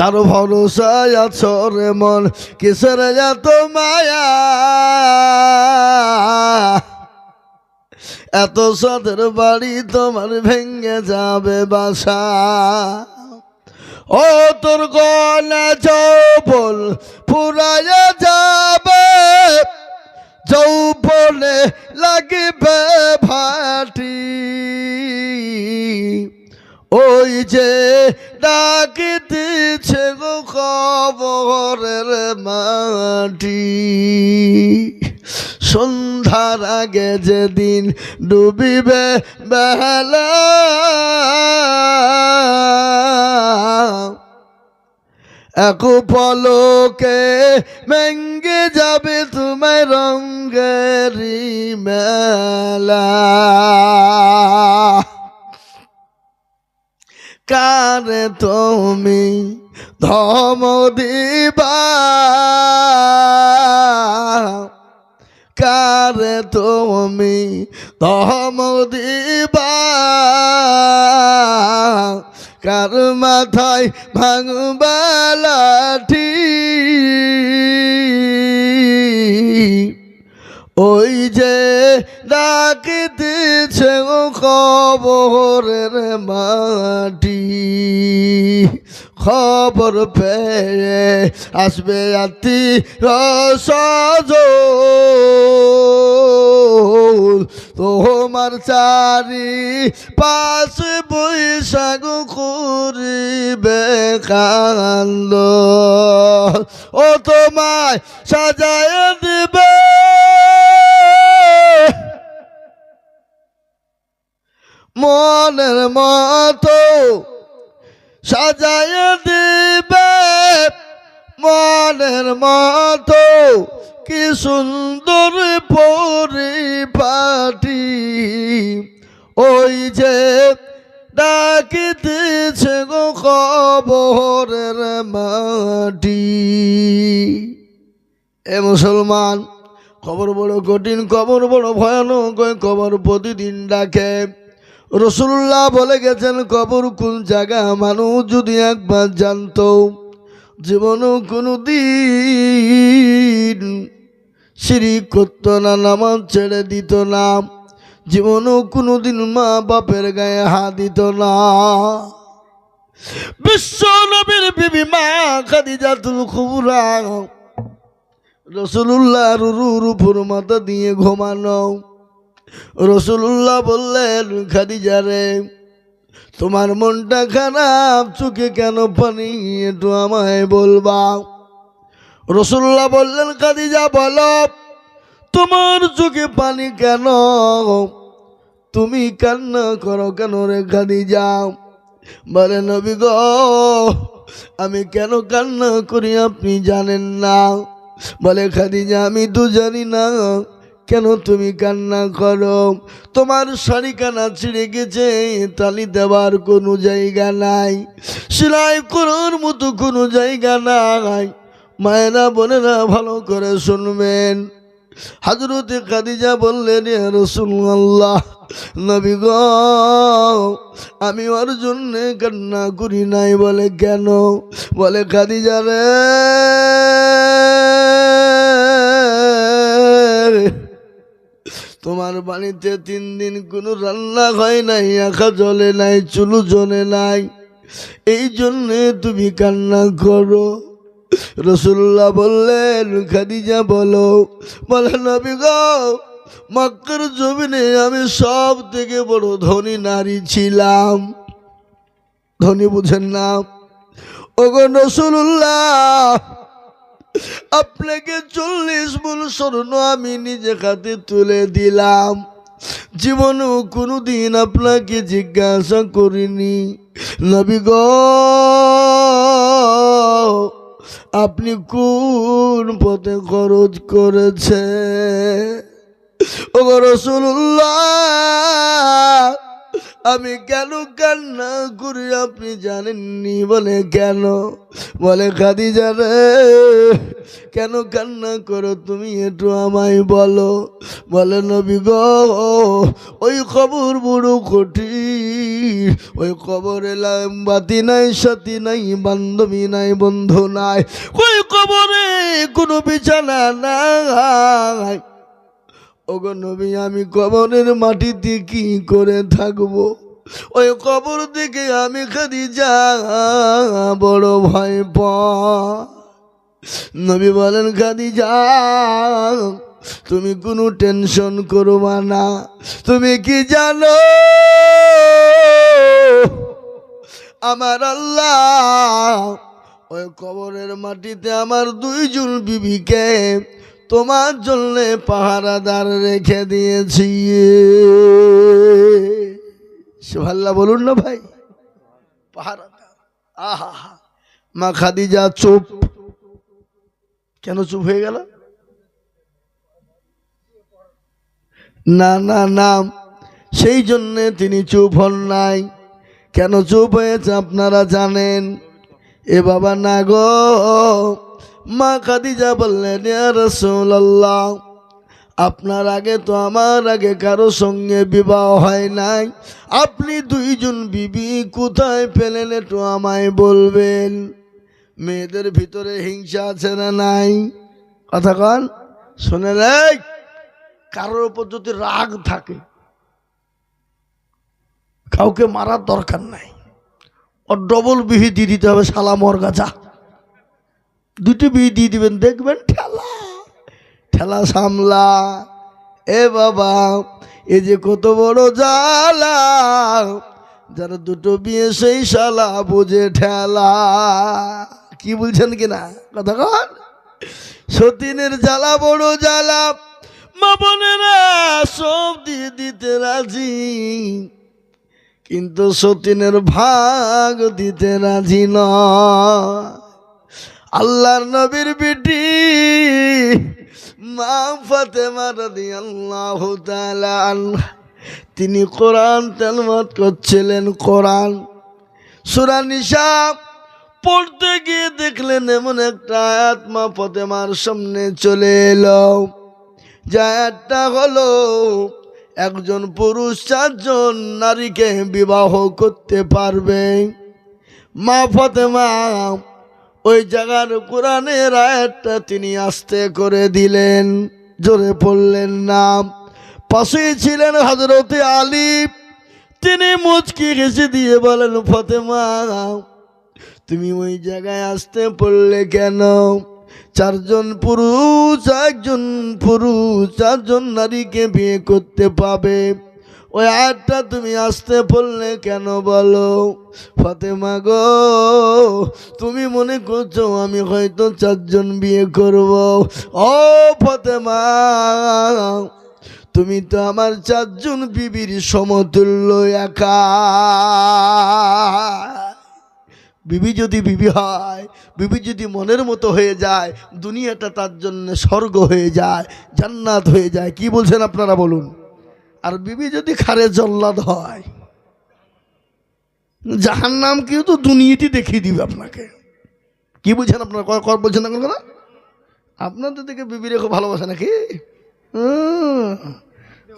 কারো ভরসায় আছো রে মন কিসের এত মায়া এত সাদের বাড়ি তোমার ভেঙে যাবে বাসা ও তোর গলা যৌবন ফুরাইয়া যাবে যৌবনে লাগিবে ভাটি ওই যে ডাকিতেছে গো কবরের মাটি সন্ধ্যার আগে যেদিন ডুবিবে বেলা এক পলকে ভেঙে যাবে তোমার রঙেরি মেলা কারে তুমি ধম দিবা কারে তুমি ধম দিবা কার মাথায় ভাঙবা লাঠি ওই যে ডাকিতেছে খবরের মাটি খবর পেয়ে আসবে আত্মীয়-স্বজন তোমার চারি পাশ বৈশাখ করিবে কান্দ ও তোমায় সাজায় দিবে মনের মতো সাজায় দিবে মনের মতো কি সুন্দর পরিপাটি ওই যে ডাকিতেছে গো কবরের মাটি এ মুসলমান কবর বড় কঠিন কবর বড় ভয়ানক কবর প্রতিদিন ডাকে রাসূলুল্লাহ বলে গেছেন কবর কোন জায়গা মানুষ যদি একবার জানতো জীবনও কোনো দিন শিরিক করত না নামাজ ছেড়ে দিত না জীবনও কোনো দিন মা বাপের গায়ে হাত দিত না বিশ্ব নবীর বিবি মা খাদিজাতুল কুবরা রাসূলুল্লাহ রুরুর উপর মাথা দিয়ে ঘুমানো রাসূলুল্লাহ বললেন খাদিজা রে তোমার মনটা খারাপ চোখে কেন পানি একটু আমায় বলবা রাসূলুল্লাহ বললেন খাদিজা বলো তোমার চোখে পানি কেন তুমি কান্না করো কেন রে খাদিজা বলে নবী গো আমি কেন কান্না করি আপনি জানেন না বলে খাদিজা আমি তো জানি না কেন তুমি কান্না করো তোমার শাড়ি কানা ছিঁড়ে গেছে তালি দেওয়ার কোনো জায়গা নাই সেলাই করার মতো কোনো জায়গা নাই মায়েরা বোনেরা ভালো করে শুনবেন হযরতে খাদিজা বললেন ইয়া রাসূলুল্লাহ নবী গো আমি ওর জন্য কান্না করি নাই বলে কেন বলে খাদিজা রে তোমার বাড়িতে 3 দিন কোনো রান্না হয় নাই আঁখা জ্বলে নাই চুলু জ্বলে নাই এই জন্যে তুমি কান্না করো রাসূলুল্লাহ বললেন খাদিজা বলো বলে নবী গো মক্কার জমিনে আমি সব থেকে বড় ধনী নারী ছিলাম ধনী বুঝেন না ওগো রাসূলুল্লাহ আপনাকে 40 মণ স্বর্ণ আমি নিজে হাতে তুলে দিলাম জীবনেও কোনোদিন আপনাকে জিজ্ঞাসা করিনি নবী গো আপনি কোন পথে খরচ করেছে ওগো রাসূলুল্লাহ আমি কেন কান্না করি আপনি জানেননি? বলে কেন? বলে খাদিজা রে, কেন কান্না করো তুমি একটু আমায় বলো। বলে নবী গো, ওই কবর বড় কঠিন, ওই কবরে বাতি নাই, সাথী নাই, বান্ধবী নাই, বন্ধু নাই, ওই কবরে কোনো বিছানা নাই। ওগো নবী, আমি কবরের মাটিতে কি করে থাকবো? ওই কবর থেকে আমি খাদিজা বড় ভয় পাই। নবী বলেন খাদিজা, তুমি কোনো টেনশন করবা না। তুমি কি জানো, আমার আল্লাহ ওই কবরের মাটিতে আমার দুইজন বিবিকে তোমার জন্য পাহারাদার রেখে দিয়েছি। সুবহানাল্লাহ বলুন না ভাই, পাহারাদার। আহা, মা খাদিজা চুপ। কেন চুপ হয়ে গেল? না না না, সেই জন্যে তিনি চুপ হন নাই। কেন চুপ হয়েছে আপনারা জানেন? এ বাবা না গো, মা খাদিজা বললেন, ইয়া রাসূলুল্লাহ, আপনার আগে তো আমার আগে কারো সঙ্গে বিবাহ হয় নাই, আপনি দুইজন বিবি কোথায় পেলেন একটু আমায় বলবেন। মেয়েদের ভিতরে হিংসা আছে না নাই? কথা কন, শোনেন, কারোর উপর যদি রাগ থাকে কাউকে মারার দরকার নাই, ওর ডবল বিহি দিয়ে দিতে হবে। শালা মরগাছা, দুটি বিহি দিয়ে দিবেন, দেখবেন ঠেলা ঠেলা সামলা। এ বাবা, এ যে কত বড় জ্বালা, যারা দুটো বিয়ে সেই শালা বুঝে ঠেলা। কি বলছেন কিনা কথা কন? সতীনের জ্বালা বড় জ্বালা, মা বোনেরা সব দিয়ে দিতে রাজি, কিন্তু সতীনের ভাগ দিতে রাজি নয়। আল্লাহর নবীর বিটি মা ফাতেমা রাদিয়াল্লাহু তাআলা আনহা, তিনি কোরআন তেলাওয়াত করছিলেন। কোরআন সূরা নিসা পড়তে গিয়ে দেখলেন এমন একটা আয়াত মা ফাতেমার সামনে চলে এলো। যে আয়াতটা হলো, একজন পুরুষ 4 জন নারীকে বিবাহ করতে পারবে। মা ফাতেমা ওই জায়গার কোরআনের আয়াতটা তিনি আস্তে করে দিলেন, জোরে পড়লেন না। পাশেই ছিলেন হযরতে আলী, তিনি মুচকি হেসে দিয়ে বলেন, ফাতেমা তুমি ওই জায়গায় আসতে পড়লে কেন? 4 জন পুরুষ, 4 জন নারীকে বিয়ে করতে পাবে, ওই আয়াতটা তুমি আসতে পড়লে কেন বলো? ফাতেমা গো, তুমি মনে করছো আমি হয়তো 4 জন বিয়ে করব? ও ফাতেমা, তুমি তো আমার 4 জন বিবির সমতুল্য একা। বিবি যদি বিবি হয়, বিবি যদি মনের মতো হয়ে যায়, দুনিয়াটা তার জন্য স্বর্গ হয়ে যায়, জান্নাত হয়ে যায়। কি বলছেন আপনারা বলুন? আর বিবি যদি খারে জল্লাদ হয়, জাহান্নাম কেউ তো দুনিয়াতে দেখিয়ে দিবে আপনাকে। কি বলছেন আপনারা? বলছেন না কথা? আপনাদের দিকে বিবি রেখে ভালোবাসে নাকি?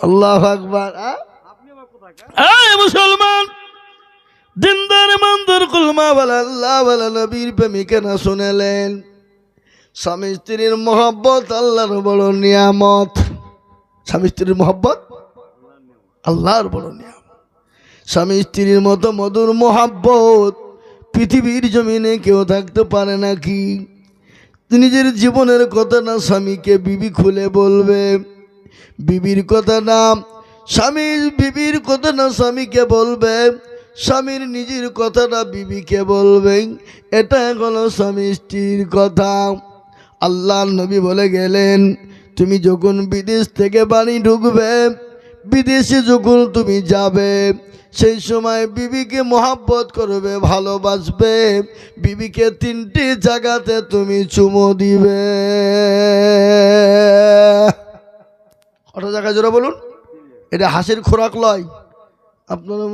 আল্লাহু আকবার। মুসলমান দিনদার ইমানদার কুলমা ওয়ালা আল্লাহ ওয়ালা নবীর প্রেমিকেরা শুনেলেন, স্বামী স্ত্রীর মহব্বত আল্লাহর বড় নিয়ামত। স্বামী স্ত্রীর মহব্বত আল্লাহর বড় নিয়ামত। স্বামী স্ত্রীর মতো মধুর মহব্বত পৃথিবীর জমিনে কেউ থাকতে পারে নাকি? নিজের জীবনের কথাটা স্বামীকে বিবি খুলে বলবে, বিবির কথা না স্বামী, বিবির কথা না স্বামীকে বলবে, স্বামীর নিজের কথাটা বিবিকে বলবে। এটা হলো স্বামী স্ত্রীর কথা। আল্লাহর নবী বলে গেলেন, তুমি যখন বিদেশ থেকে বাড়ি ঢুকবে, বিদেশে যখন তুমি যাবে, সেই সময় বিবিকে মহব্বত করবে, ভালোবাসবে। বিবিকে 3টি জায়গাতে তুমি চুমো দিবে। কত জায়গায় জোরে বলুন? এটা হাসির খোরাক লয়। আপনারা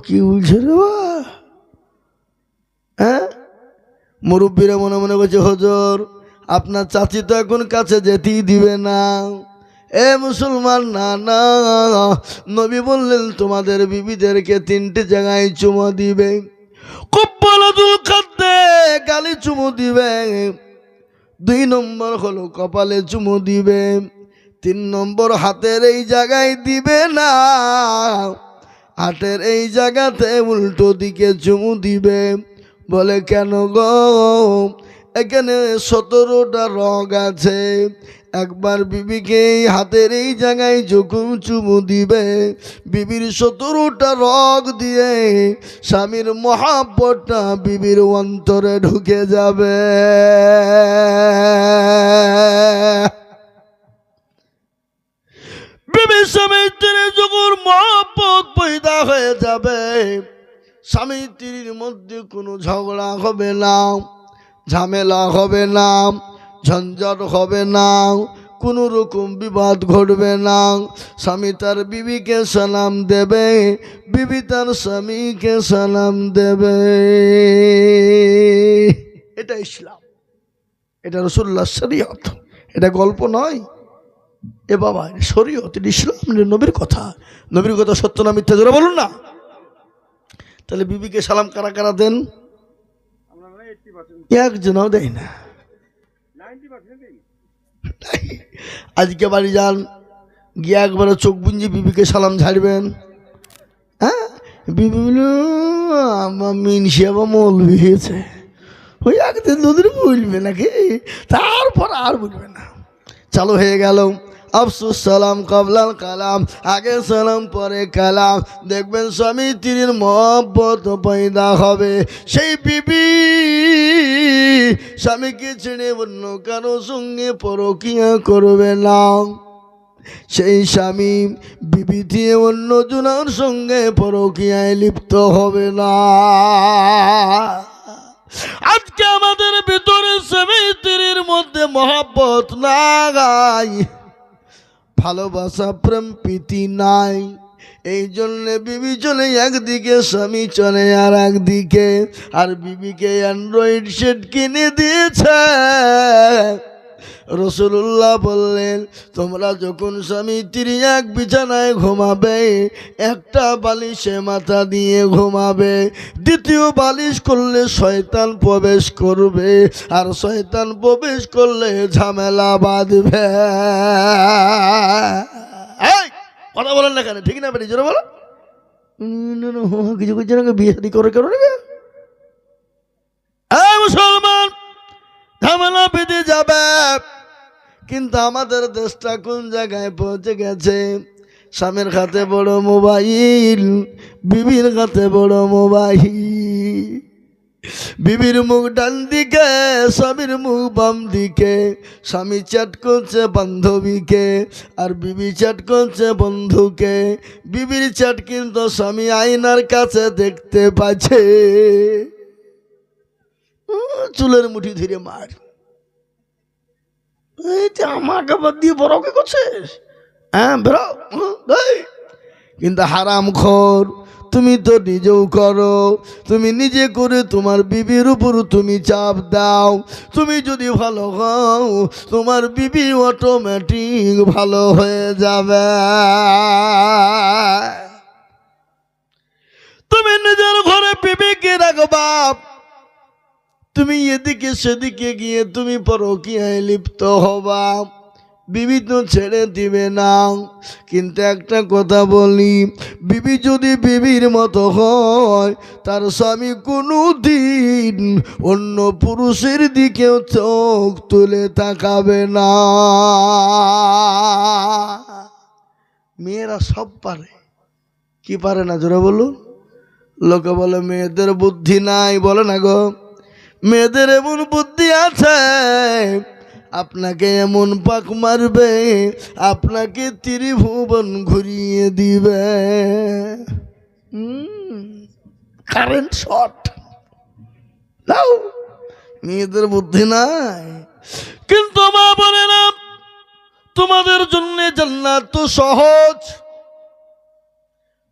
কি বলছে রে বা? হ্যাঁ, মুরব্বীরা মনে মনে করছে হুজুর আপনার চাচি তো এখন কাছে যেতেই দিবে না। এ মুসলমান, না না, নবী বললেন তোমাদের বিবিদেরকে 3টে জায়গায় চুমো দিবে। কব্বালাতুল খাদ্দে গালে চুমো দিবে, 2 নম্বর হলো কপালে চুমো দিবে, 3 নম্বর হাতের এই জায়গায় দিবে না, হাতের এই জায়গাতে উল্টো দিকে চুমু দিবে। বলে কেন গো? এখানে 17টা রগ আছে, একবার বিবিকে হাতের এই জায়গায় যখন চুমু দিবে, বিবির 17টা রগ দিয়ে স্বামীর মহাব্বতটা বিবির অন্তরে ঢুকে যাবে। বিবির স্বামীর তীরে যখন মহাব্বত পয়দা হয়ে যাবে, স্বামী স্ত্রীর মধ্যে কোনো ঝগড়া হবে না, ঝামেলা হবে না, ঝঞ্ঝট হবে না, কোনো রকম বিবাদ ঘটবে না। স্বামী তার বিবিকে সালাম দেবে, বিবি তার স্বামীকে সালাম দেবে। এটা ইসলাম, এটা রাসূলুল্লাহর শরীয়ত, এটা গল্প নয়। এ বাবা, শরীয়ত, ইসলাম, নবীর কথা। নবীর কথা সত্য না মিথ্যা জোরে বলুন না। তাহলে বিবিকে সালাম কারা কারা দেন? একজনও দেয় না। আজকে বাড়ি যান, গিয়ে একবারে চোখ বুঞ্জি বিবিকে সালাম ঝাড়বেন। হ্যাঁ, বিবি বলো আমার মিনসি আবার মৌলবি হয়েছে, ওই একদিন দুদিন বলবে নাকি, তারপর আর বলবে না। চালু হয়ে গেল আফসুস সালাম কাবলাল কালাম, আগে সালাম পরে কালাম। দেখবেন স্বামী স্ত্রীর মহব্বত পয়দা হবে। সেই বিবি স্বামীকে ছেড়ে অন্য কারো সঙ্গে পরকিয়া করবে না। সেই স্বামী বিবি দিয়ে অন্য জনের সঙ্গে পরকিয়ায় লিপ্ত হবে না। আজকে আমাদের ভিতরে স্বামী স্ত্রীর মধ্যে মহব্বত নাই, ভালোবাসা প্রেম প্রীতি নাই। এই জন্য বিবি চলে একদিকে, স্বামী চলে আর একদিকে। আর বিবিকে অ্যান্ড্রয়েড সেট কিনে দিয়েছে। রাসূলুল্লাহ বললেন তোমরা যখন স্বামী স্ত্রী এক বিছানায় ঘুমাবে, একটা বালিশে মাথা দিয়ে ঘুমাবে, দ্বিতীয় বালিশ করলে শয়তান প্রবেশ করবে, আর শয়তান প্রবেশ করলে ঝামেলা বাঁধবে। কথা বলেন না কেন? ঠিক না বেটি? জোরে বলো। কিছু কিছু বিয়ে শাদী করে কেন নেবে? মুসলমান, ঝামেলা বেঁধে যাবে। কিন্তু আমাদের দেশটা কোন জায়গায় পৌঁছে গেছে? স্বামীর হাতে বড় মোবাইল, বিবির হাতে বড় মোবাইল। বিবির মুখ ডান দিকে, স্বামীর মুখ বাম দিকে। স্বামী চ্যাট করছে বান্ধবীকে, আর বিবি চ্যাট করছে বন্ধুকে। বিবির চ্যাট কিন্তু স্বামী আয়নার কাছে দেখতে পাচ্ছে। চুলের মুঠি ধরে মার, আমাকে বাদ দিয়ে বড়কে করছিস? হ্যাঁ বেরো। কিন্তু হারাম খোর, তুমি তো নিজেও করো। তুমি নিজে করে তোমার বিবির উপর তুমি চাপ দাও। তুমি যদি ভালো হও, তোমার বিবি অটোমেটিক ভালো হয়ে যাবে। তুমি নিজের ঘরে বিবিকে রাখবা, তুমি এদিকে সেদিকে গিয়ে তুমি পরকীয়ায় লিপ্ত হবা, বিবি তো ছেড়ে দিবে না। কিন্তু একটা কথা বলি, বিবি যদি বিবির মতো হয়, তার স্বামী কোনো দিন অন্য পুরুষের দিকেও চোখ তুলে তাকাবে না। মেয়েরা সব পারে, কি পারে না জোরে বলুন? লোকে বলে মেয়েদের বুদ্ধি নাই, বলে না গো? মেয়েদের এমন বুদ্ধি আছে, আপনাকে এমন পাক মারবে, আপনাকে ত্রিভুবন ঘুরিয়ে দিবে। কারেন্ট শট দাও। মেয়েদের বুদ্ধি নাই। কিন্তু মা বলে না, তোমাদের জন্য জান্নাত তো সহজ।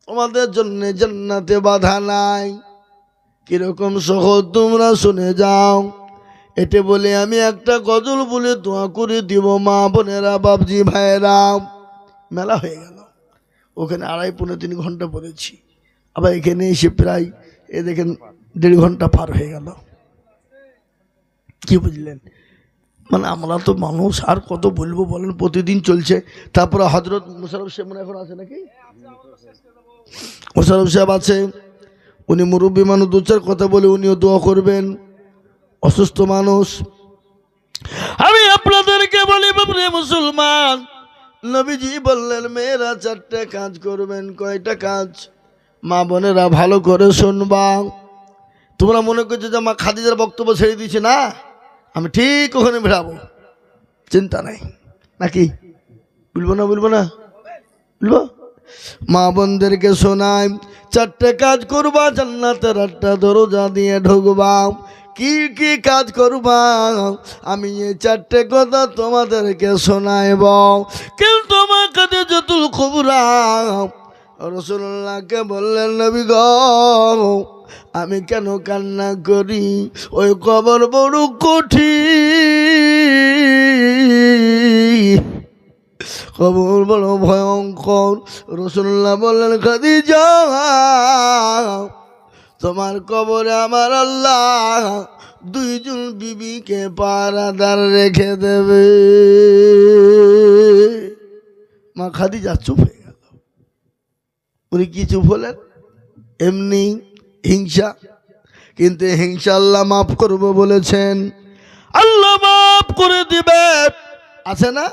তোমাদের জন্য জান্নাতে বাধা নাই। কিরকম সহজ তোমরা শুনে যাও। এতে বলে আমি একটা গজল বলে দোয়া করে দিব। মা বোনেরা, বাবজি ভাইয়েরা, মেলা হয়ে গেল। ওখানে 2.5-3 ঘন্টা পড়েছি, আবার এখানে এসে প্রায় দেখেন 1.5 ঘন্টা পার হয়ে গেল। কি বুঝলেন? মানে আমরা তো মানুষ, আর কত বলবো বলেন, প্রতিদিন চলছে। তারপরে হজরত মোশাররফ সাহেব মনে এখন আছে নাকি? মোশাররফ সাহেব আছে, উনি মুরব্বী মানুষ, 2-4 কথা বলে উনিও দোয়া করবেন। অসুস্থ মানুষ। আমি আপনাদেরকে বলি বাপরে মুসলমান, নবীজি বললেন মেয়েরা 4টে কাজ করবেন। কয়টা কাজ? মা বোনেরা ভালো করে শুনবা। তোমরা মনে করছো যে মা খাদিজার বক্তব্য ছেড়ে দিয়েছে, না, আমি ঠিক ওখানে বেড়াবো, চিন্তা নাই। নাকি বলবো না? বলবো না? বলবো। মা বোনদেরকে শোনাই, 4টে কাজ করবা, জান্নাতের 8টা দরজা দিয়ে ঢুকবা। কি কি কাজ করবা আমি এই 4টে কথা তোমাদেরকে শোনাইব। কিন্তু আমার কাছে যতুল খুবরা রাসূলুল্লাহকে বললেন, নবী গো, আমি কেন কান্না করি? ওই কবর বড় কঠিন, কবর বড় ভয়ঙ্কর। রাসূলুল্লাহ বললেন, খাদিজা, তোমার কবরে আমার আল্লাহ 2 জন বিবিকে পাহারাদার রেখে দেবে। মা খাদিজা চুপ হয়ে গেল। উনি কি চুপ হলেন? এমনি হিংসা। কিন্তু হিংসা আল্লাহ মাফ করবো বলেছেন, আল্লাহ মাফ করে দিবে। আছে না?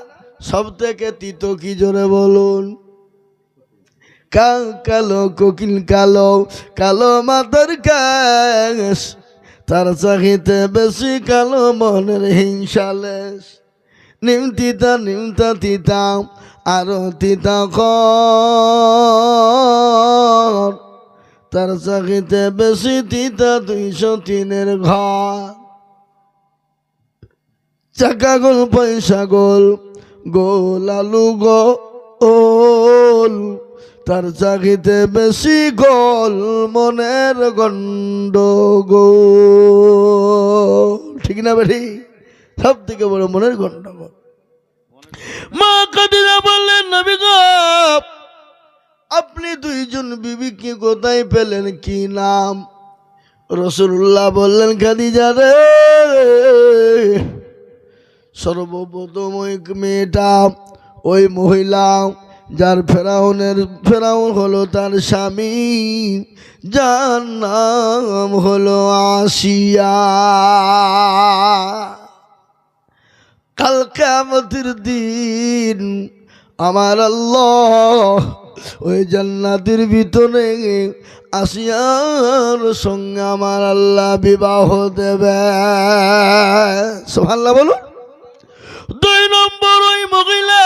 সব থেকে তিতো কি, জোরে বলুন? কালো কোকিল কালো, কালো মাথার কাশ, তার চাহিতে বেশি কালো মনের হিংসালেশ। নিমতিতা নিমতা তিতা, আরো তিতা খর, তার চাহিতে বেশি তিতা 203-এর ঘর। চাকা গোল পয়সা গোল, গোল আলু গোল, তার চাকিতে বেশি গোল মনের গন্ডগোল। ঠিক না বেঠি? সব থেকে বড় মনের গন্ডগোল। মা খাদিজা বললেন, নবী গো, আপনি 2 জন বিবিকে কোথায় পেলেন? কি নাম? রাসূলুল্লাহ বললেন, খাদিজা রে, সর্বপ্রথম ওই মেয়েটা, ওই মহিলা যার ফেরাউন হলো তার স্বামী, যার নাম হলো আসিয়া। কাল কিয়ামতের দিন আমার আল্লাহ ওই জান্নাতের ভিতরে আসিয়ার সঙ্গে আমার আল্লাহ বিবাহ দেবে। সুবহানাল্লাহ বলুন। 2 নম্বর, ওই মহিলা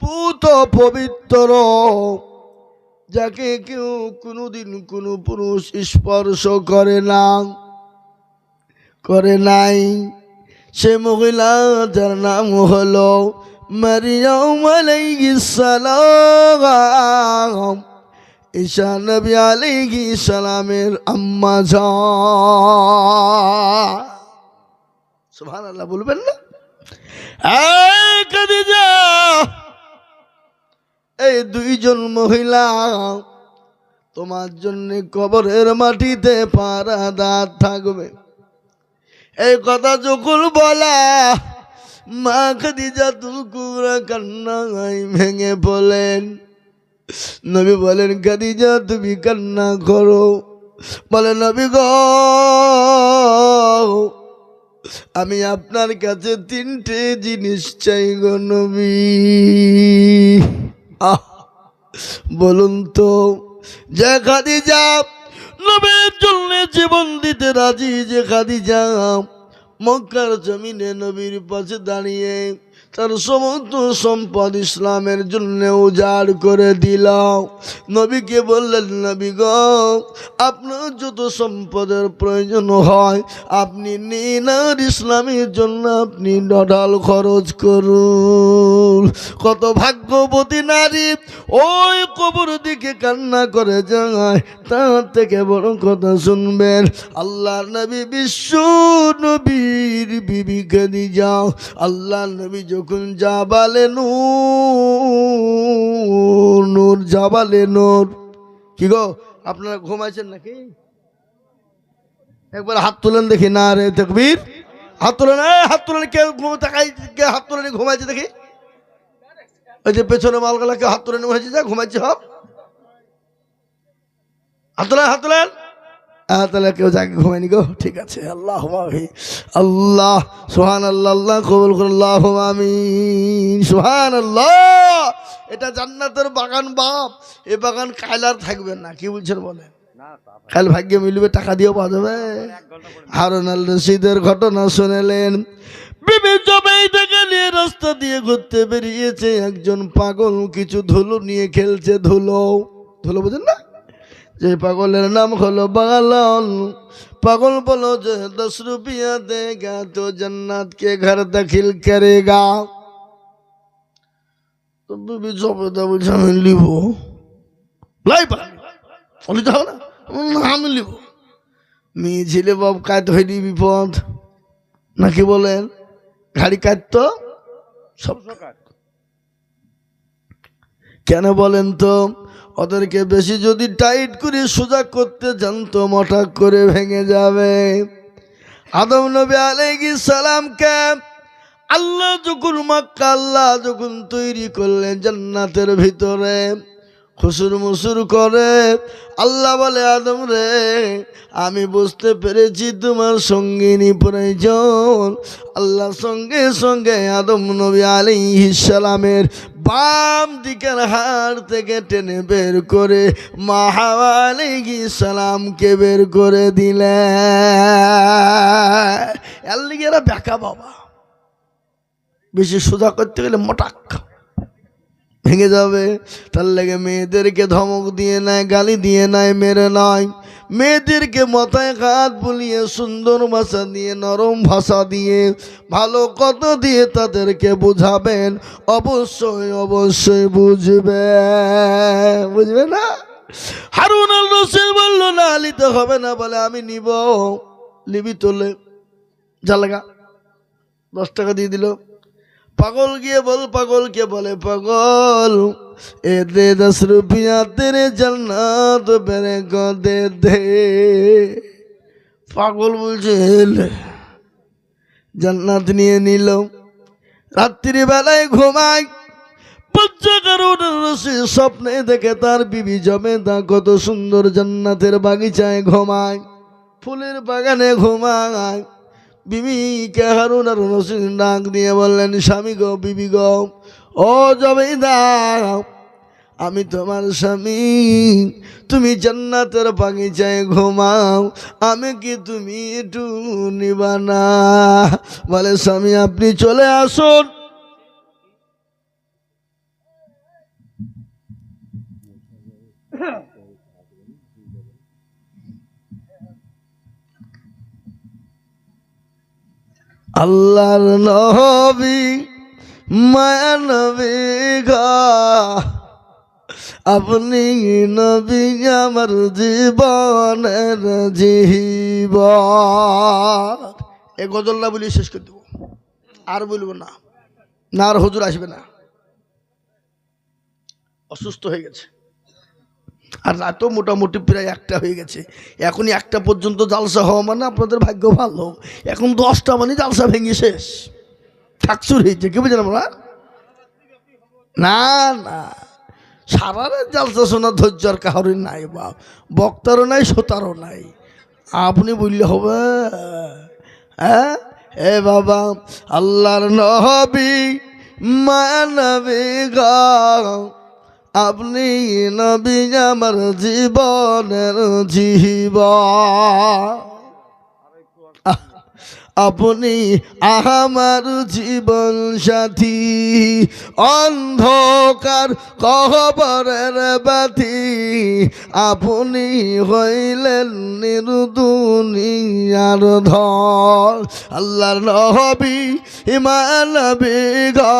পুত পবিত্র, যাকে কেউ কোনোদিন কোনো পুরুষ স্পর্শ করে নাই। সে মহিলা যার নাম হলো মারিয়াম আলাইহিস সালাম, ঈসা নবী আলাইহিস সালামের আম্মা জান। সুবহানাল্লাহ বলবেন না? এই খাদিজা, এই 2 জন মহিলা তোমার জন্য কবরের মাটিতে পাহারাদার থাকবে। এই কথা যখন বলা, মা খাদিজাতুল কুবরা কান্নায় ভেঙে বলেন। নবী বলেন, খাদিজা তুমি কান্না করো। বলে, নবী গো, আমি আপনার কাছে 3টে জিনিস চাই গো নবী। বলুন তো, যে খাদিজা নবীর জন্য জীবন দিতে রাজি, যে খাদিজা মক্কার জমিনে নবীর পাশে দাঁড়িয়ে তার সমস্ত সম্পদ ইসলামের জন্য উজাড় করে দিল। নবীকে বললেন, নবী গো, আপনার যত সম্পদের প্রয়োজন হয় আপনি নিন, আর ইসলামের জন্য আপনি ডডাল খরচ করুন। কত ভাগ্যবতী নারী ওই কবর দিকে কান্না করে যায়, তার থেকে বড় কথা শুনবেন। আল্লাহ নবী বিশ্ব নবীর বিবি খাদিজা, আল্লাহ নবী যখন জাবালে নূর, নূর জাবালে নূর, কি গো আপনারা ঘুমাইছেন নাকি? একবার হাত তুলেন দেখি। না রে তাকবীর, হাত তুলেন, হাত তুলেন। কে তাকাই, কে হাত তুলে ঘুমাইছে দেখি? ওই যে পেছনে মালগালা কে হাত তুলে ঘুমাইছে, যা ঘুমাইছে হব। হাত তোলেন, হাত তোলেন। তাহলে কেউ যাকে ঘুমায়নি গো, ঠিক আছে। আল্লাহ আল্লাহ সুবহান আল্লাহ, আল্লাহ কবুল করুন, আল্লাহ আমিন, সুবহান আল্লাহ। এটা জান্নাতের বাগান বাপ, এ বাগান কায়লার থাকবে না। কি বলছেন বলেন? কাল ভাগ্যে মিলবে, টাকা দিয়েও পাওয়া যাবে। হারুন আল রশিদের ঘটনা শুনেলেন। বিবি জবাই থেকে নিয়ে রাস্তা দিয়ে ঘুরতে বেরিয়েছে, একজন পাগল কিছু ধুলো নিয়ে খেলছে। ধুলো, ধুলো বোঝেন না? যে পাগলের নাম হলো বাগালন। পাগল বলো যে 10 रुपया देगा तो जन्नत के घर दाखिल करेगा। তো বিবি জবেদা বলছে আমি লিব, লাইবা লিতে হবে না, আমি লিব। মেয়ে ছেলে বাপ কাজ হয়নি বিপদ, নাকি বলেন? গাড়ি কাটতো সব কেন বলেন তো? ওদেরকে বেশি যদি টাইট করে সোজা করতে জানতো, মোটা করে ভেঙে যাবে। আদম নবী আলাইহিস সালামকে আল্লাহ যখন মক্কা আল্লাহ যখন তৈরি করলেন জান্নাতের ভিতরে, খুসুর মুসুর করে আল্লাহ বলে, আদম রে আমি বুঝতে পেরেছি তোমার সঙ্গিনী প্রয়োজন। আল্লাহ সঙ্গে সঙ্গে আদম নবী আলাইহিস সালামের বাম দিকের হাড় থেকে টেনে বের করে মা হাওয়া আলাইহিস সালামকে বের করে দিলেন। এর লিগে এরা বেকা বাবা, বেশি সোজা করতে গেলে মোটাক ভেঙে যাবে। তার লেগে মেয়েদেরকে ধমক দিয়ে নেয়, গালি দিয়ে নেয়, মেরে নয়। মেয়েদেরকে মাথায় হাত বুলিয়ে সুন্দর ভাষা দিয়ে, নরম ভাষা দিয়ে, ভালো কথা দিয়ে তাদেরকে বুঝাবেন। অবশ্যই অবশ্যই বুঝবে, বুঝবে না? হারুন আল রশিদ বলল না নিতে হবে না। বলে আমি নিব। লিবি তোলে, যা লাগা 10 টাকা দিয়ে দিল। পাগল গিয়ে বল, পাগলকে বলে, পাগল এ দে 10 रुपया तेरे जन्नत मेरे को दे दे। পাগল বলছে জান্নাত নিয়ে নিল। রাত্রি বেলায় ঘুমায়, স্বপ্নে দেখে তার বিবি জবেদা কত সুন্দর জান্নাতের বাগিচায় ঘুমায়, ফুলের বাগানে ঘুমায়। বিবিকে হারুন আর রশিদ ডাক দিয়ে বললেন, স্বামী গো, বিবি গো, ও জবেদা আমি তোমার স্বামী, তুমি জান্নাতের বাগিচায় ঘুমাও, আমি কি তুমি একটু নিবা না? বলে স্বামী আপনি চলে আসুন। আল্লাহর নবী মায়া নবী গো, আপনি নবী আমার জীবনের জীবন। এই গজলটা বলি শেষ করে দেবো, আর বলবো না। না আর হুজুর আসবে না, অসুস্থ হয়ে গেছে। আর রাতও মোটামুটি প্রায় 1টা হয়ে গেছে। এখনই 1টা পর্যন্ত জালসা হওয়া মানে আপনাদের ভাগ্য ভালো। এখন 10টা মানে জালসা ভেঙে শেষ, ঠাকসুর হয়েছে। কি বুঝলেন আমরা? না না, সারা রাত জালসা শোনার ধৈর্য আর কাহারই নাই বাপ, বক্তারও নাই, শ্রোতারও নাই। আপনি বললে হবে? হ্যাঁ এ বাবা, আল্লাহর নবী মায়া নবী গো, আপনি নবী আমার জীবনের জীবন। আপনি আমার জীবন সাথী, অন্ধকার কবরের বাতি, আপনি হইলেন নির্দুনিয়ার ধর। আল্লাহর নবী ইমান নবী গো,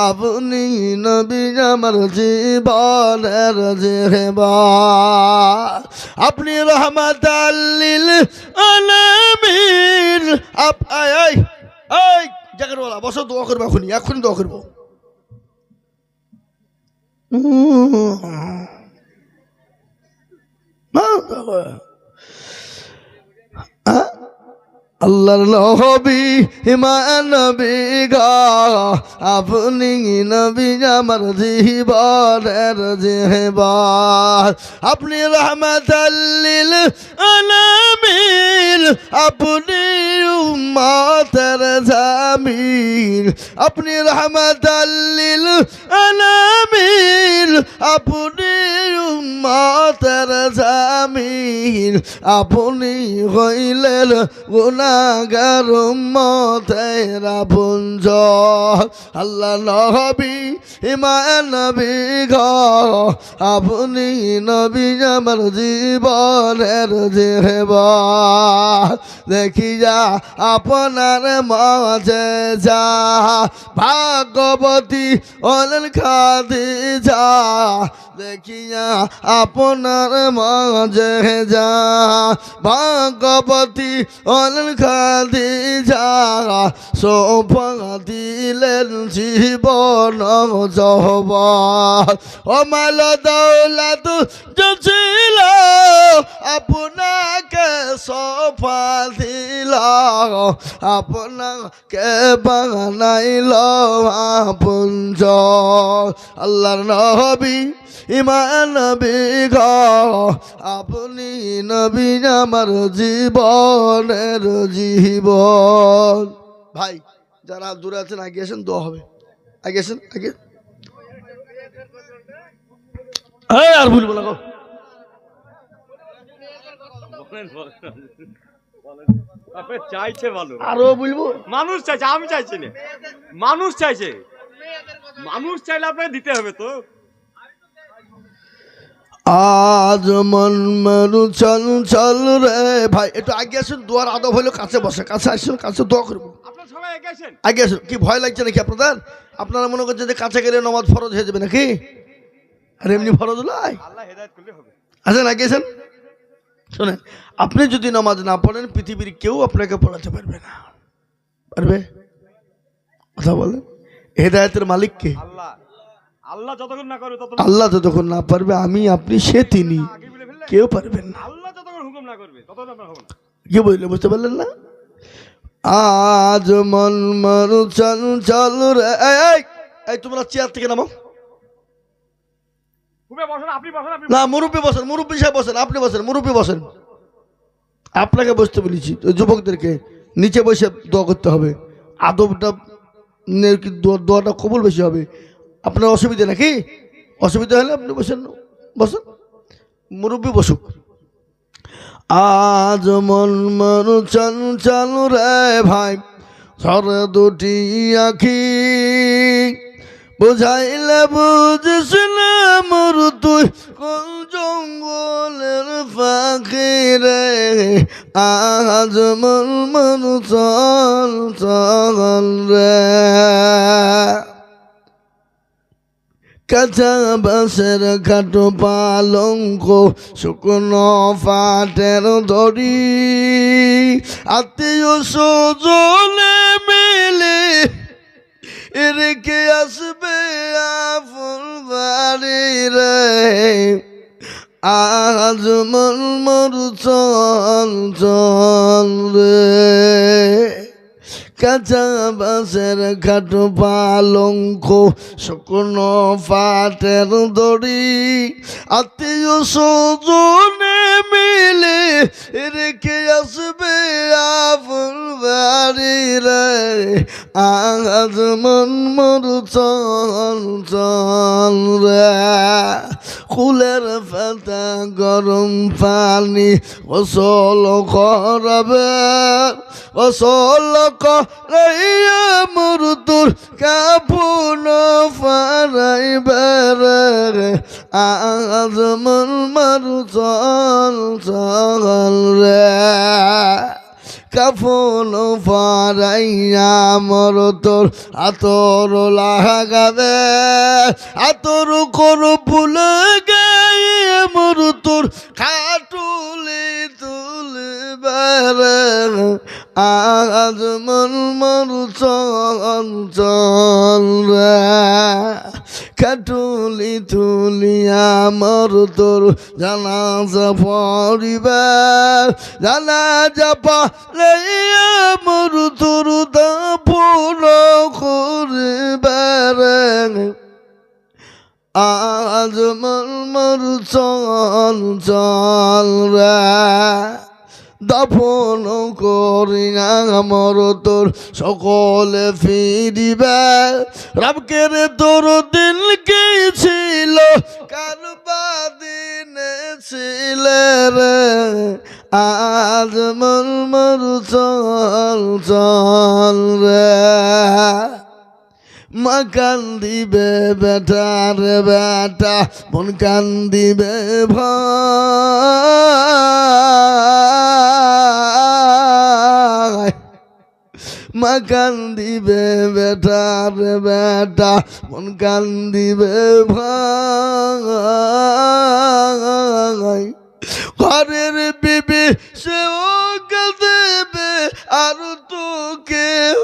আপনি নবী আমার জীবনের জেহবার, আপনি রহমাতাল লিল আলামিন। জাকেরওয়ালা বসো, দোয়া করবো এখনই দোয়া করবো। আল্লাহর নবী ইমান নবী গো, আপনি নবী আমার জীবনের জেহবার, আপনি রহমাতাল লিল আলামিন, আপনি উম্মতের জামিল, আপনি রহমাতাল লিল আলামিন, আপনি উম্মতের জামিল, আপনি হইলেন গুনাহগার উম্মতের আপনজন। আল্লাহ নবী ইমান নবী গো, আপনি নবী আমার জীবনের জেহবার, দেখিয়া আপনার মাঝে যা ভাগবতী হলেন খাদিজা, দেখিয়া আপনার মাঝে যা ভাগবতী হলেন খাদিজা, সোফা দিলেন জীবন যৌবন, ও মাল দৌলত ছিল আপনাকে সোফা দিল, আপনাকে বানাইল আপনজন। আল্লাহর নবী ইমান নবী গো, আপনি নবী আমার জীবনের জীবন। ভাই যারা দূরে আছেন আগে আসেন, দোয়া হবে। আগে আসেন, আগে আর বলবো না, চাইছে ভালো, আরো বলবো। মানুষ চাইছে, আমি চাইছি না, মানুষ চাইছে, মানুষ চাইলে আপনাকে দিতে হবে তো। আজ মন মরু চল চল রে ভাই, একটু আগে আসুন, দোয়ার আদব হলো কাছে বসে, কাছে আসুন, কাছে দোয়া করবো। আপনারা সবাই আগে আসেন, আগে আসুন। কি ভয় লাগছে নাকি আপনাদের? আপনারা মনে করছেন যে কাছে গেলে নামাজ ফরজ হয়ে যাবে নাকি? আর এমনি ফরজ নয়, আল্লাহ হেদায়েত করলে হবে। আসেন আগে আসেন। শোনেন, আপনি যদি নামাজ না পড়েন পৃথিবীর কেউ আপনাকে পড়াতে পারবে না। পারবে? কথা বলেন। হেদায়েতের মালিক কে? আল্লাহ। আল্লাহ যতক্ষণ না করবে ততক্ষণ, আল্লাহ যতক্ষণ না পারবে, আমি আপনি সে তিনি, আগে বলে ফেললে কেউ পারবেন না। আল্লাহ যতক্ষণ হুকুম না করবে ততক্ষণ আপনার হবে না। কি বললে বুঝতে পারলেন না? আজ মন মরু চল চল রে, এই তোমরা চেয়ার থেকে নামো। হুকুমে বসেন, আপনি বসেন, আপনি না, মুরব্বী বসেন, মুরব্বী সাহেব বসেন, আপনি বসেন, মুরব্বী বসেন। আপনাকে বসতে বলেছি, ওই যুবকদেরকে নিচে বসে দোয়া করতে হবে। আদবটা দোয়াটা কবুল বেশি হবে। আপনার অসুবিধা নাকি? অসুবিধা হলে আপনি বসেন, বসেন, মুরব্বী বসুক। আজ মন মরু চল চল রে ভাই, ঝরে দুটি আখি, বুঝাইলে বুঝিস না মোর তুই কোন জঙ্গলের পাখি রে। আজ মন মরু চল চল রে, কাঁচা বাঁশের খাটো পালঙ্ক, শুকনো ফাটের দড়ি, আত্মীয় স্বজনে মিলে রেখে আসবে আপন বাড়ি রে। আজ মন মরু চল চল রে, কাঁচা বাঁশের খাটো পালঙ্ক, শুকনো ফাটের দড়ি, আত্মীয় স্বজনে মিলে রেখে আসবে আপন বাড়ি রে। আজ মন মোর চল চল রে কুলের পাতা গরম পানি গোসল করবে গোসল করে মোর তোর কাপুন ফারাইবে রে আজ মন মোর চল চল রে কাফন ফারাইয়া মর তোর আতর লাগাবে আতর কর ফুল গায়ে মর তোর খাটুলি তুলবে আজ মন মর চল চল রে খাটুলি তুলিয়া মর তোর জানাজা পড়িবে জানাজা পড়ে মর তোর দাফন করিবে আজ মন মর চল চল রে দাফন করিয়া মর তোর সকলে ফিরিবে রবকে রে তোর দিল কি ছিল কারবা দিনে ছিলে রে আজ মন মর চল চল রে মা কান্দিবে বেটার বেটা বোন কান্দিবে ভাই মা কান্দিবে বেটার বেটা বোন কান্দিবে ভাই ঘরের বিবি সেও কাঁদেবে আর তো কেউ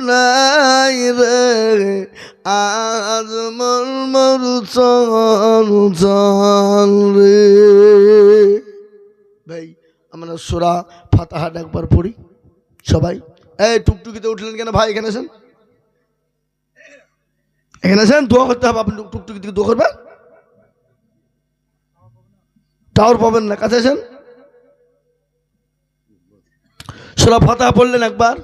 নাই রে আজ মন মর চল চল রে ভাই আমরা সূরা ফাতিহা একবার পড়ি সবাই এই টুকটুকিতে উঠলেন কেন ভাই এখানে আছেন দোয়া করতে হবে আপনি টুকটুকি থেকে দোয়া করবেন টাওয়ার পাবেন না কাছে আছেন সূরা ফাতিহা পড়লেন একবার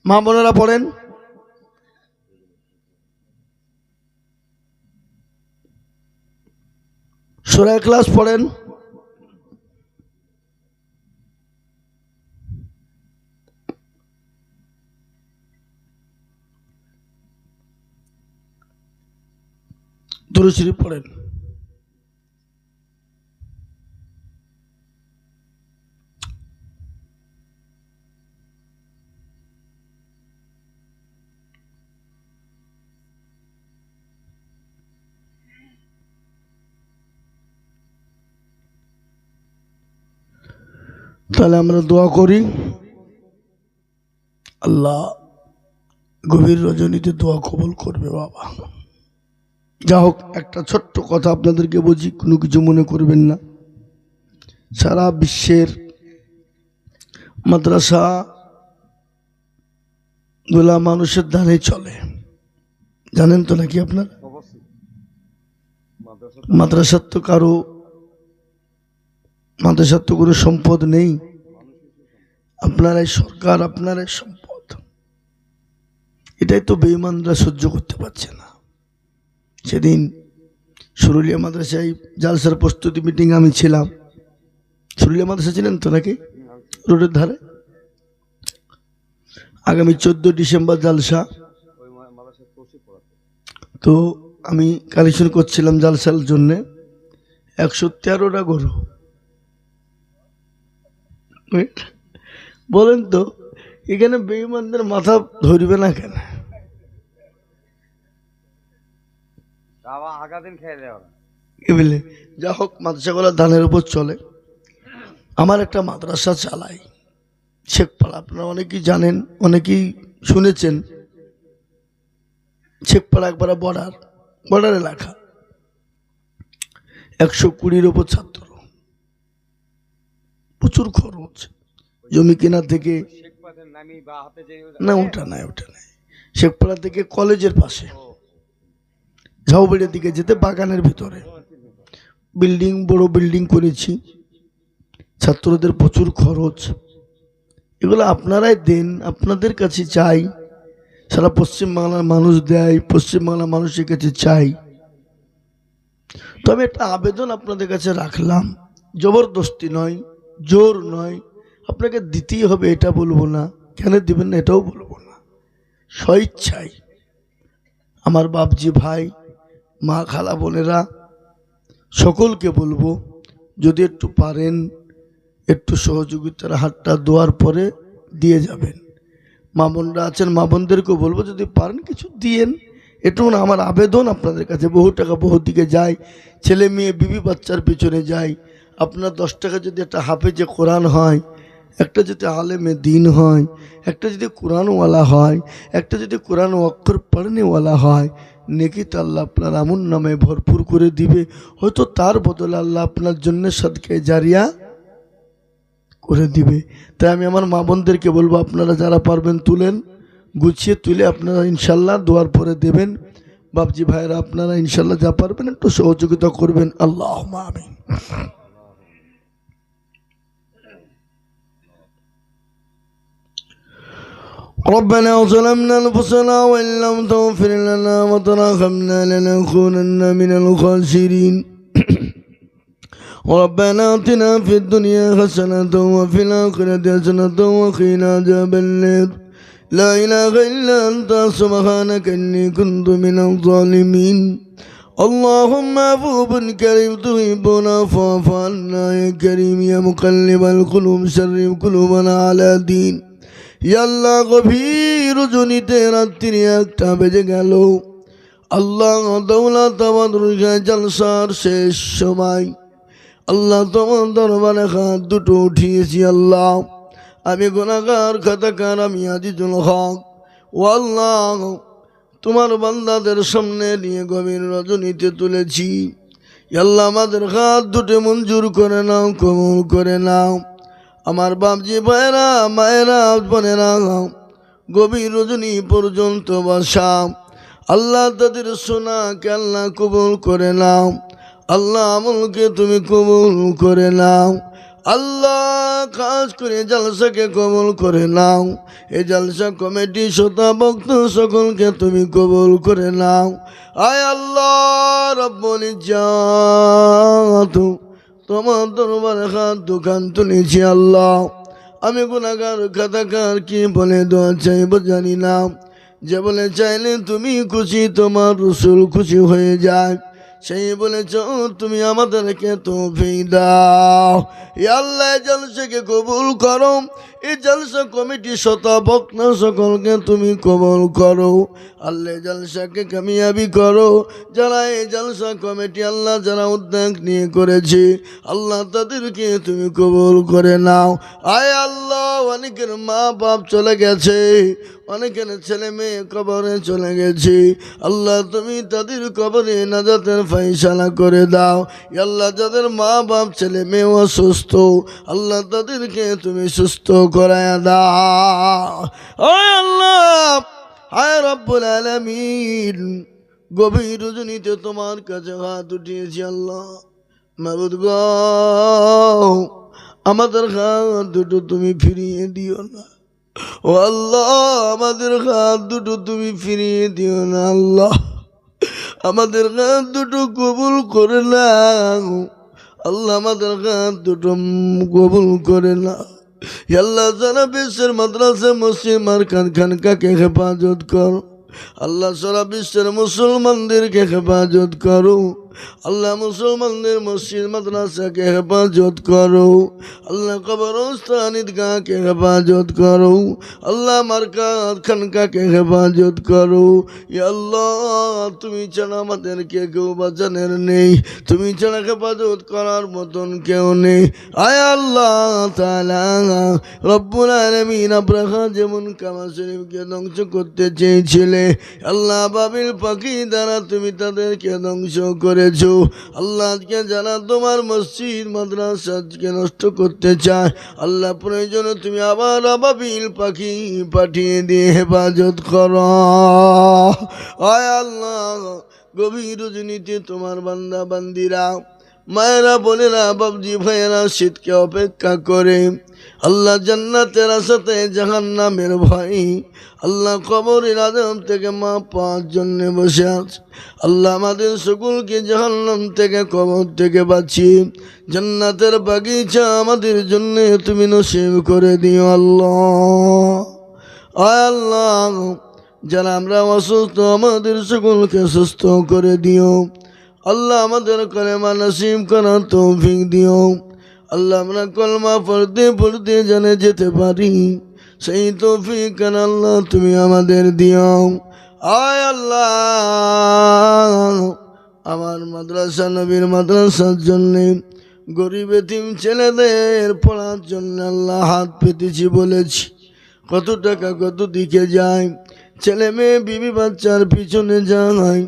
মা বোনেরা পড়েন সূরা ইখলাস পড়েন দুরূদ শরীফ পড়েন তাহলে আমরা দোয়া করি আল্লাহ গভীর রজনীতে দোয়া কবুল করবে বাবা যা হোক একটা ছোট্ট কথা আপনাদেরকে বলছি কোনো কিছু মনে করবেন না সারা বিশ্বের মাদ্রাসা গুলা মানুষের দানে চলে জানেন তো নাকি আপনার মাদ্রাসার তো কারো মাদ্রাসার তো কোনো সম্পদ নেই আপনারাই সরকার আপনারাই সম্পদ এটাই তো বেঈমানরা সহ্য করতে পারছে না সেদিন সুরুলিয়া মাদ্রাসায় জালসার প্রস্তুতি মিটিং আমি ছিলাম সুরুলিয়া মাদ্রাসা ছিলেন তো নাকি রোডের ধারে আগামী 14 ডিসেম্বর জালসা তো আমি কালেকশন করছিলাম জালসার জন্য 113টা গরু বলেন তো এখানে বেঈমানদের মাথা ধরবে না কেন বুঝলে যা হোক মাদ্রাসাগুলো ধানের উপর চলে আমার একটা মাদ্রাসা চালাই শেখপাড়া আপনারা অনেকেই জানেন অনেকেই শুনেছেন শেখপাড়া একবার বর্ডার এলাকা 120-র উপর ছাত্র প্রচুর খরচ জমি কেনা থেকে না ওটা নাই শেখপাড়া থেকে কলেজের পাশে ঝাউবাড়ির দিকে যেতে বাগানের ভিতরে বিল্ডিং বড় বিল্ডিং করেছি ছাত্রদের প্রচুর খরচ এগুলো আপনারাই দেন, আপনাদের কাছে চাই। সারা পশ্চিমবাংলার মানুষ দেয়, পশ্চিমবাংলার মানুষের কাছে চাই। তবে একটা আবেদন আপনাদের কাছে রাখলাম, জবরদস্তি নয়, জোর নয়, আপনাকে দিতেই হবে এটা বলবো না, কেন দিবেন না এটাও বলবো না, স্বইচ্ছায়। আমার বাপজি ভাই, মা, খালা, বোনেরা সকলকে বলবো, যদি একটু পারেন একটু সহযোগিতার হাতটা দেওয়ার পরে দিয়ে যাবেন। মা বোনরা আছেন, মা বোনদেরকেও বলবো যদি পারেন কিছু দিয়েন। এটুকু না আমার আবেদন আপনাদের কাছে। বহু টাকা বহু দিকে যায়, ছেলে মেয়ে বিবি বাচ্চার পিছনে যায়। আপনার 10 টাকা যদি একটা হাফেজে কোরআন হয়, একটা যদি আলেমে দিন হয়, একটা যদি কোরআনওয়ালা হয়, একটা যদি কোরআন অক্ষর পড়নেওয়ালা হয়, নেকি তো আল্লাহ আপনার আমন নামে ভরপুর করে দিবে। হয়তো তার বদলে আল্লাহ আপনার জন্য সদকায়ে জারিয়া করে দিবে। তাই আমি আমার মা বোনদেরকে বলবো, আপনারা যারা পারবেন তুলেন, গুছিয়ে তুলে আপনারা ইনশাল্লাহ দোয়ার পরে দেবেন। বাপজি ভাইরা আপনারা ইনশাল্লাহ যা পারবেন একটু সহযোগিতা করবেন। আল্লাহুম্মা আমিন। ربنا ظلمنا أنفسنا وإن لم تغفر لنا وترحمنا لنكونن من الخاسرين. ربنا آتنا في الدنيا حسنة وفي الآخرة حسنة وقنا عذاب النار. لا إله إلا أنت سبحانك إني كنت من الظالمين. اللهم عفو كريم تحبنا فاعف عنا يا كريم يا مقلب القلوب شرف قلوبنا على دين. ইয়া আল্লাহ, গভীর রজনীতে রাত্রি 1টা বেজে গেল। আল্লাহ দৌলত আমাদের জলসার শেষ সময়। আল্লাহ তোমার দরবারে হাত দুটো উঠিয়েছি। আল্লাহ আমি গুনাহগার খাতাকার, আমি আজিজুল হক। ও আল্লাহ, তোমার বান্দাদের সামনে নিয়ে গভীর রজনীতে তুলেছি। আল্লাহ আমাদের হাত দুটো মঞ্জুর করে নাও, কবুল করে নাও। আমার বাপজি ভাইরা, মায়েরা, বোনেরা গভীর রজনী পর্যন্ত বসা, আল্লাহ তাদের সোনাকে আল্লাহ কবুল করে নাও। আল্লাহ আমলকে তুমি কবুল করে নাও। আল্লাহ খাস করে জলসাকে কবুল করে নাও। এই জলসা কমিটি শ্রোতা ভক্ত সকলকে তুমি কবুল করে নাও। আয় আল্লাহ রব্বুল ইজ্জত, তোমার দরবারে হাত দোকান তুলেছি। আল্লাহ আমি গুনাহগার খাতাকার, কি বলে দোয়া চাইব জানি না। যে বলে চাইলে তুমি খুশি, তোমার রসুল খুশি হয়ে যায়, সেই বলেছ তুমি আমাদেরকে তৌফিক দাও। ইয়া আল্লাহ জলসাকে কবুল করো। এই জলসা কমিটি শতভক্ত সকলকে তুমি কবুল করো। আল্লাহ জলসাকে কামিয়াবি করো। যারা এই জলসা কমিটি আল্লাহ যারা উদ্যোগ নিয়ে করেছে, আল্লাহ তাদেরকে তুমি কবুল করে নাও। আয় আল্লাহ, অনেকের মা বাপ চলে গেছে, অনেকের ছেলে মেয়ে কবরে চলে গেছে। আল্লাহ তুমি তাদের কবরে নাজাতের ফয়সালা করে দাও। আল্লাহ যাদের মা বাপ ছেলে মেয়ে অসুস্থ, আল্লাহ তাদেরকে তুমি সুস্থ করায় দাও। আয় আল্লাহ, আয় রব্বুল আলামিন, গভীর রজনীতে তোমার কাছে হাত উঠিয়েছি। আল্লাহ মাবুদ গো, আমাদের হাত দুটো তুমি ফিরিয়ে দিও না। ও আল্লাহ, আমাদের হাত দুটো তুমি ফিরিয়ে দিও না। আল্লাহ আমাদের হাত দুটো কবুল করে নাও। আল্লাহ আমাদের হাত দুটো কবুল করে নাও। আল্লাহ যারা বিশ্বের মাদ্রাসা মসজিদ মারকান খানকাকে হেফাজত করো। আল্লাহ সারা বিশ্বের মুসলমানদেরকে হেফাজত করো। আল্লাহ মুসলমানদের মসজিদ মাদ্রাসাকে হেফাজত করো। আল্লাহ কবরস্থান ঈদগাহকে হেফাজত করো। আল্লাহ মারকাত খানকাকে হেফাজত করো। ইয়া আল্লাহ, তুমি ছাড়া আমাদেরকে কেউ বাঁচানোর নেই, তুমি ছাড়া হেফাজত করার মতন কেউ নেই। আয় আল্লাহ তাআলা রব্বুল আলামিন, আব্রাহা যেমন কাবা শরীফকে ধ্বংস করতে চেয়েছিলে, আল্লাহ বাবিল পাখি দ্বারা তুমি তাদেরকে ধ্বংস করেছো। আল্লাহ আজকে যারা তোমার মসজিদ মাদ্রাসাকে নষ্ট করতে চায়, আল্লাহ প্রয়োজনে তুমি আবার আবাবিল পাখি পাঠিয়ে দিয়ে হেফাজত করো। আয় আল্লাহ, গভীর রজনীতে তোমার বান্দা বান্দিরা মায়েরা বোনেরা বাবজি ভাইয়েরা শীতকে অপেক্ষা করে, আল্লাহ জান্নাতের আশাতে জাহান্নামের ভয়, আল্লাহ কবরের আযাব থেকে মা পাওয়ার জন্য বসে আছে। আল্লাহ আমাদের সকলকে জাহান্নাম থেকে কবর থেকে বাঁচিয়ে জান্নাতের বাগিচা আমাদের জন্য তুমি নসিব করে দিও আল্লাহ। আয় আল্লাহ, যারা আমরা অসুস্থ আমাদের সকলকে সুস্থ করে দিও আল্লাহ। আমাদের কলেমা নসিব করার তৌফিক দিও আল্লাহ। আমরা কলমা পড়তে পড়তে জানে যেতে পারি, সেই তৌফিক আল্লাহ তুমি আমাদের দিও। আয় আল্লাহ, আমার মাদ্রাসা নবীর মাদ্রাসার জন্যে গরিব এতিম ছেলেদের পড়ার জন্য আল্লাহ হাত পেতেছি বলেছি, কত টাকা কত দিকে যায়, ছেলে মেয়ে বিবি বাচ্চার পিছনে যায়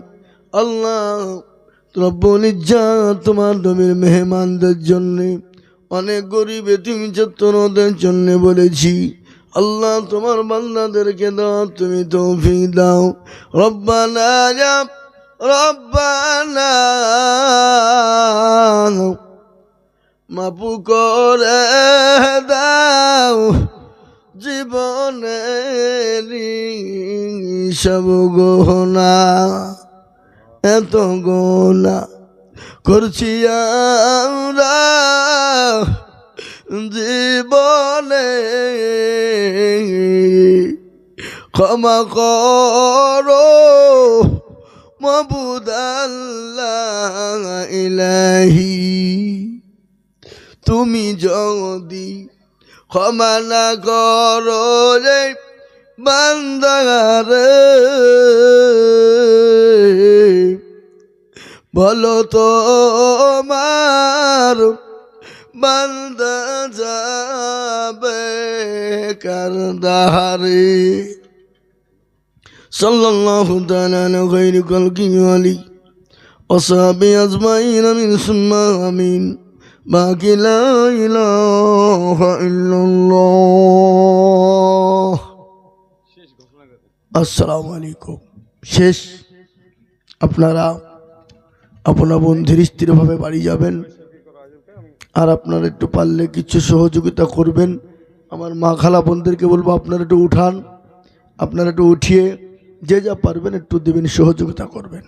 আল্লাহ। রব্বুল ইজ্জাত তোমার নবীর মেহমানদের জন্যে অনেক গরিব এতিম ছাত্রদের জন্য বলেছি আল্লাহ, তোমার বান্দাদেরকে দাও, তুমি তৌফিক দাও। রব্বানা ইয়া রব্বানা মাফু করে দাও জীবনের সব গহনা, এত গোনা করছি আমরা জীবনে, ক্ষমা করো মাবুদ আল্লাহ ইলাহি। তুমি যদি ক্ষমা না করো রে বান্দারে, বলো তো আমার বান্দা যাবে কার দাহারে। সাল্লাল্লাহু তাআলা আলা খায়রি খালকি আলি ওয়াসহাবি আজমাইন আমিন সুম্মা আমিন। বাকি লা ইলাহা ইল্লাল্লাহ। আসসালামু আলাইকুম। শেষ, আপনারা আপনার বন্ধুর স্থিরভাবে বাড়ি যাবেন, আর আপনারা একটু পারলে কিছু সহযোগিতা করবেন। আমার মা খালা বোনদেরকে বলবো আপনারা একটু উঠান, আপনারা একটু উঠিয়ে যে যা পারবেন একটু দেবেন, সহযোগিতা করবেন।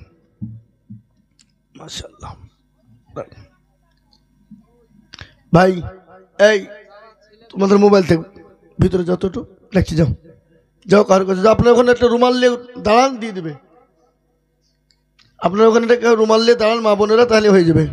মাশাআল্লাহ। ভাই এই তোমাদের মোবাইল থেকে ভিতরে যত একটু দেখছি, যাও যাও কার কাছে যাও। আপনার ওখানে একটা রুমাল নিয়ে দাঁড়ান, দিয়ে দেবে। আপনার ওখানে একটা রুমাল নিয়ে দাঁড়ান মা বোনেরা, তাহলে হয়ে যাবে।